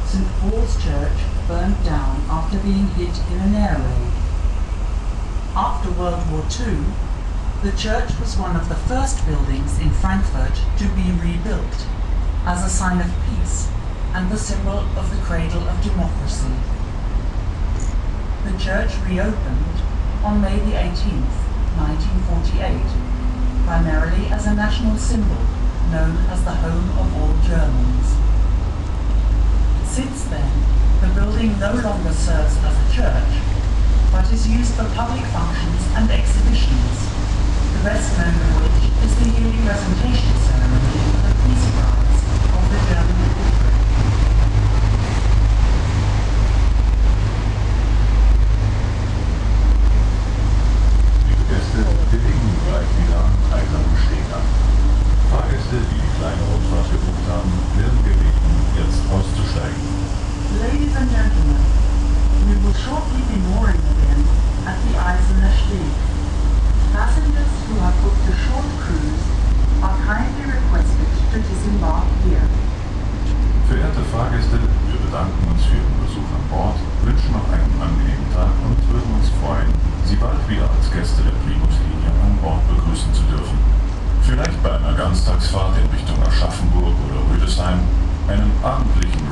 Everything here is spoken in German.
St. Paul's Church burned down after being hit in an air raid. After World War II, the church was one of the first buildings in Frankfurt to be rebuilt as a sign of peace and the symbol of the cradle of democracy. The church reopened on May the 18th, 1948, primarily as a national symbol known as the home of all Germans. Since then, the building no longer serves as a church, but is used for public functions and exhibitions, the best known of which is the yearly presentation ceremony of the Peace Prize of the German Culture. Liebe Gäste, wir legen gleich wieder am Eisensteg an. Fahrgäste, die die kleine Rundfahrt gebucht haben, werden gebeten, jetzt auszusteigen. Ladies and gentlemen, we will shortly be mooring again at the Eisener Steg. Passengers who have booked a short cruise are kindly requested to disembark here. Verehrte Fahrgäste, wir bedanken uns für Ihren Besuch an Bord, wünschen noch einen angenehmen Tag und würden uns freuen, Sie bald wieder als Gäste der Primuslinie an Bord begrüßen zu dürfen. Vielleicht bei einer Ganztagsfahrt in Richtung Aschaffenburg oder Rüdesheim, einem abendlichen